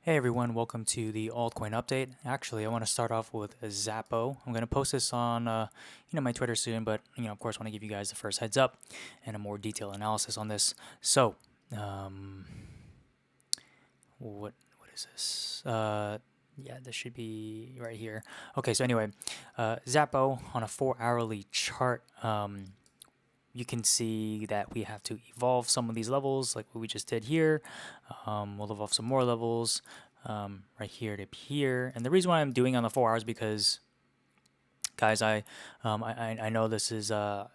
Hey everyone, welcome to the altcoin update. Actually, I want to start off with a Zappo. I'm going to post this on my Twitter soon, but of course, want to give you guys the first heads up and a more detailed analysis on this. So, um, what is this? Yeah, this should be right here. Okay, so anyway, Zappo on a 4 hourly chart. You can see that we have to evolve some of these levels like what we just did here. We'll evolve some more levels right here to here. And the reason why I'm doing on the 4 hours because, guys, I know this is at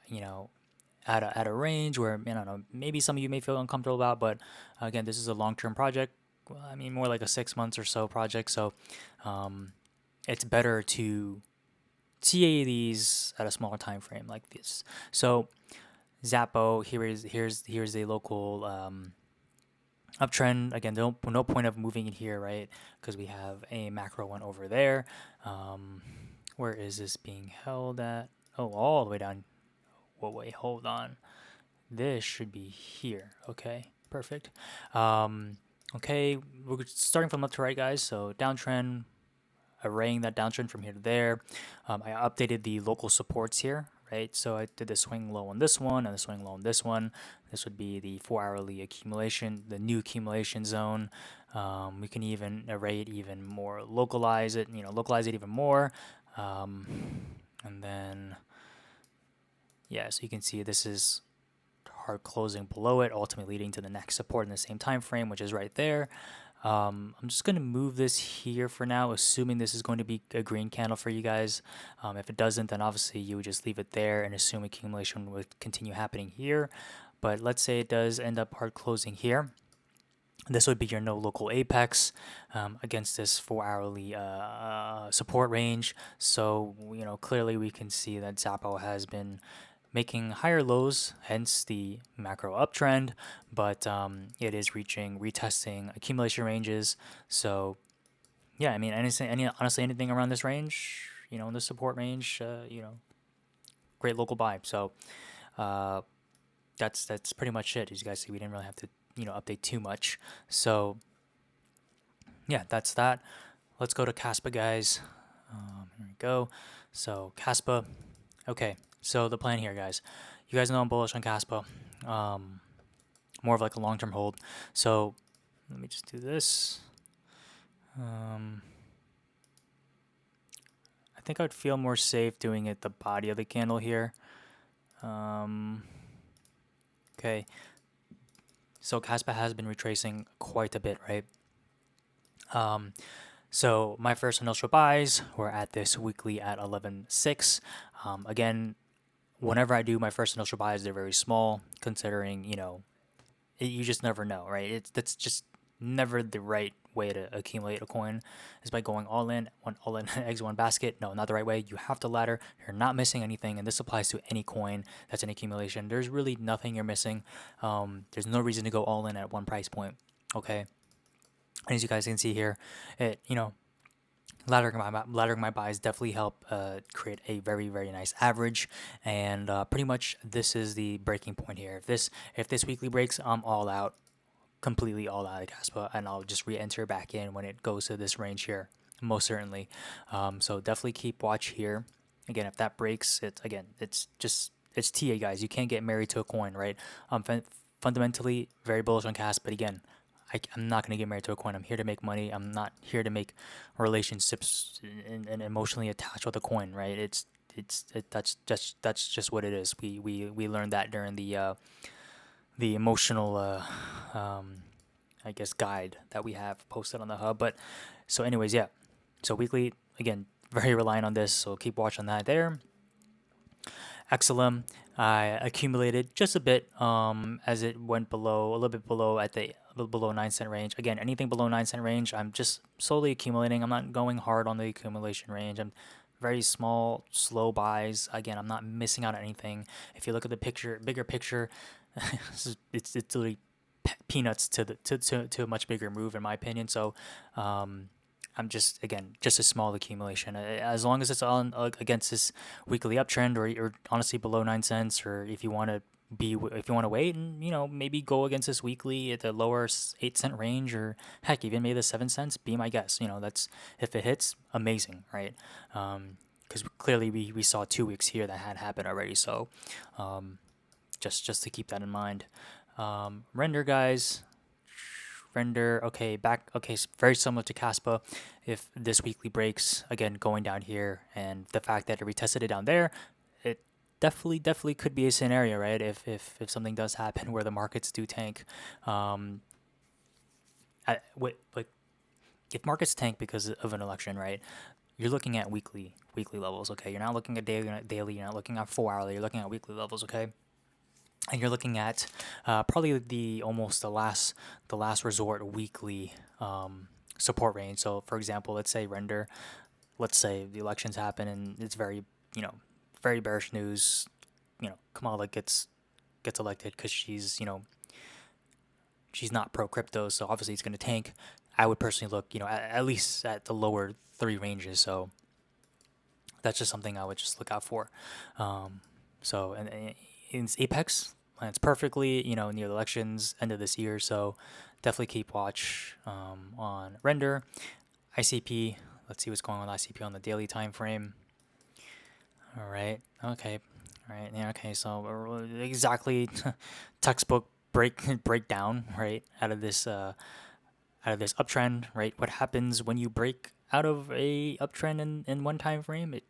a range where I don't know, maybe some of you may feel uncomfortable about, but again, this is a long-term project. Well, I mean, more like a 6 months or so project. So um, it's better to TA these at a smaller time frame like this. So Zappo, here's a local uptrend. Again, no point of moving it here, right? Because we have a macro one over there. Um, where is this being held at? Oh, all the way down. Whoa, wait, hold on. This should be here. Okay, perfect. Um, okay, we're starting from left to right, guys. So downtrend, arraying that downtrend from here to there. I updated the local supports here, right? So I did the swing low on this one and the swing low on this one. This would be the 4 hourly accumulation, the new accumulation zone. We can even array it even more, localize it even more. Um, and then, yeah, so you can see this is hard closing below it, ultimately leading to the next support in the same time frame, which is right there. I'm just going to move this here for now, assuming this is going to be a green candle for you guys. If it doesn't, then obviously you would just leave it there and assume accumulation would continue happening here. But let's say it does end up hard closing here. This would be your no local apex against this 4 hourly support range. So, clearly we can see that Zappo has been making higher lows, hence the macro uptrend, but it is retesting accumulation ranges. So, yeah, I mean, honestly, anything around this range, in the support range, great local buy. So, uh, that's pretty much it. As you guys see, we didn't really have to, update too much. So, yeah, that's that. Let's go to Caspa, guys. Here we go. So, Caspa. Okay, so the plan here, guys. You guys know I'm bullish on Caspa. Um, More of like a long-term hold. So let me just do this. Um, I think I'd feel more safe doing it the body of the candle here. Um, okay, so Caspa has been retracing quite a bit, right? Um, so my first initial buys were at this weekly at 11.6. Again, whenever I do my first initial buys, they're very small, considering you just never know, right? That's just never the right way to accumulate a coin is by going all in eggs one basket. No, not the right way. You have to ladder. You're not missing anything, and this applies to any coin that's in accumulation. There's really nothing you're missing. There's no reason to go all in at one price point. Okay, and as you guys can see here, it laddering my buys definitely help create a very very nice average, and pretty much this is the breaking point here. If this weekly breaks, I'm all out, completely all out of Caspa, and I'll just re-enter back in when it goes to this range here, most certainly. So definitely keep watch here. Again, if that breaks, it's TA, guys. You can't get married to a coin, right? Fundamentally very bullish on Cas, but again, I'm not gonna get married to a coin. I'm here to make money. I'm not here to make relationships and emotionally attached with a coin, right? That's just what it is. We learned that during the emotional I guess guide that we have posted on the hub. But so anyways, yeah. So weekly, again, very reliant on this. So keep watching that there. XLM, I accumulated just a bit as it went below, a little bit below at the a little below 9 cent range. Again, anything below 9 cent range, I'm just slowly accumulating. I'm not going hard on the accumulation range. I'm very small, slow buys. Again, I'm not missing out on anything. If you look at the picture, bigger picture, it's literally peanuts to a much bigger move in my opinion. So I'm just a small accumulation. As long as it's on against this weekly uptrend, or honestly below 9 cents, or if you want to if you want to wait and maybe go against this weekly at the lower 8 cent range, or heck, even maybe the 7 cents, be my guess. That's, if it hits, amazing, right? Because clearly we saw 2 weeks here that had happened already. So um, just to keep that in mind. Render, guys. Render, okay, back, okay, very similar to Caspa. If this weekly breaks, again, going down here, and the fact that it retested it down there, it definitely could be a scenario, right? If something does happen where the markets do tank, um, like if markets tank because of an election, right? You're looking at weekly levels, okay? You're not looking at daily, you're not looking at 4 hourly, you're looking at weekly levels, okay? And you're looking at probably the last resort weekly support range. So, for example, let's say render. Let's say the elections happen and it's very you know very bearish news. Kamala gets elected because she's not pro crypto, so obviously it's going to tank. I would personally look at least at the lower three ranges. So that's just something I would just look out for. Um, so and it's Apex plans perfectly, near the elections end of this year. So definitely keep watch on render, ICP. Let's see what's going on with ICP on the daily time frame. All right. Okay. All right. Yeah. Okay. So exactly textbook breakdown, right, out of this uptrend, right? What happens when you break out of a uptrend in one time frame? It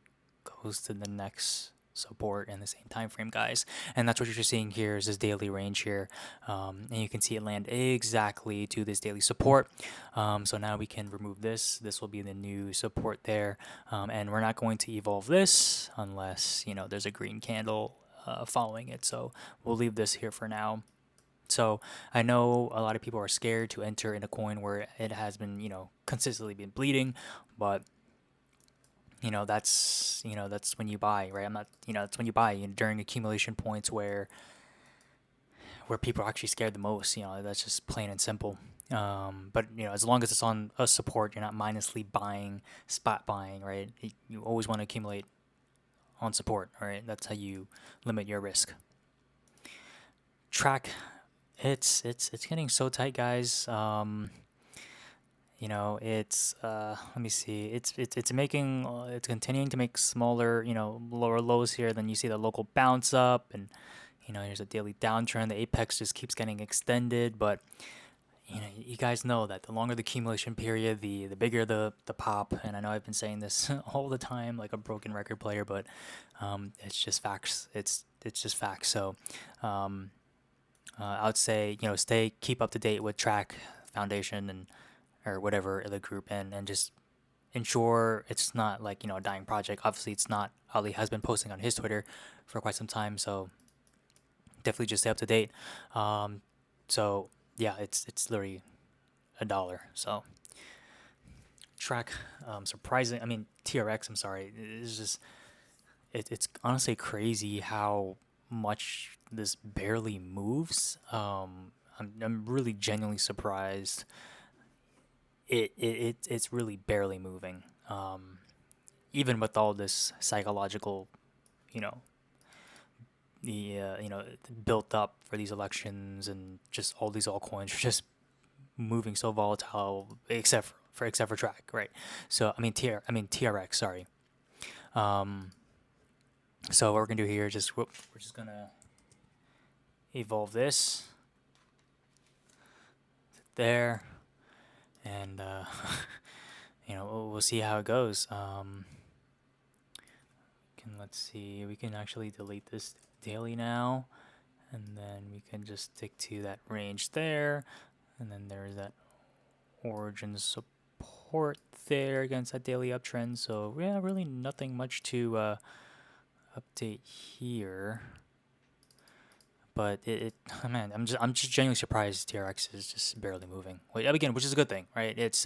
goes to the next support in the same time frame, guys. And that's what you're seeing here is this daily range here. And you can see it land exactly to this daily support. So now we can remove this. This will be the new support there. And we're not going to evolve this unless, there's a green candle following it. So we'll leave this here for now. So I know a lot of people are scared to enter in a coin where it has been, consistently been bleeding, but that's when you buy, right? I'm not, that's when you buy during accumulation points where people are actually scared the most. That's just plain and simple. But as long as it's on a support, you're not mindlessly buying, spot buying, right? You always want to accumulate on support, all right? That's how you limit your risk. Track, it's getting so tight, guys. It's let me see. It's making it's continuing to make smaller, lower lows here. Then you see the local bounce up, and here's a daily downtrend. The apex just keeps getting extended, but you guys know that the longer the accumulation period, the bigger the pop. And I know I've been saying this all the time, like a broken record player, but it's just facts. It's just facts. So I would say keep up to date with Track Foundation and or whatever the group, and just ensure it's not like a dying project. Obviously, it's not. Ali has been posting on his Twitter for quite some time, so definitely just stay up to date. So yeah, it's literally $1. So Track, surprising. I mean TRX. I'm sorry. It's just it's honestly crazy how much this barely moves. I'm really genuinely surprised. It's really barely moving. Even with all this psychological, you know, built up for these elections, and just all these altcoins are just moving so volatile, except for Track, right? So TRX, sorry. Um, so what we're gonna do here, we're just gonna evolve this there, and we'll see how it goes. Let's see, we can actually delete this daily now, and then we can just stick to that range there, and then there's that origin support there against that daily uptrend. So yeah, really nothing much to update here. But man, I'm just genuinely surprised TRX is just barely moving. Again, which is a good thing, right? It's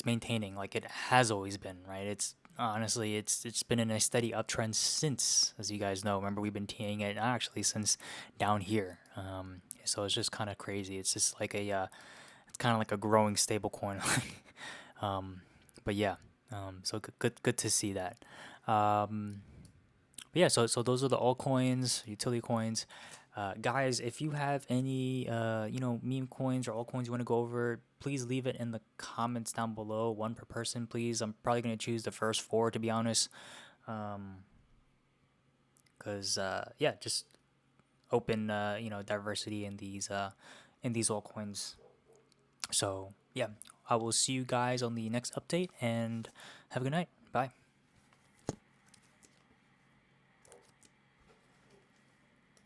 maintaining like it has always been, right? It's honestly it's been in a steady uptrend since, as you guys know. Remember, we've been teeing it actually since down here. So it's just kind of crazy. It's just like it's kind of like a growing stable coin. But yeah, so good to see that. Um, But yeah, so those are the altcoins, utility coins. Guys, if you have any meme coins or altcoins you want to go over, please leave it in the comments down below. One per person, please. I'm probably gonna choose the first four to be honest. Um, because yeah, just open diversity in these altcoins. So yeah, I will see you guys on the next update and have a good night. Bye.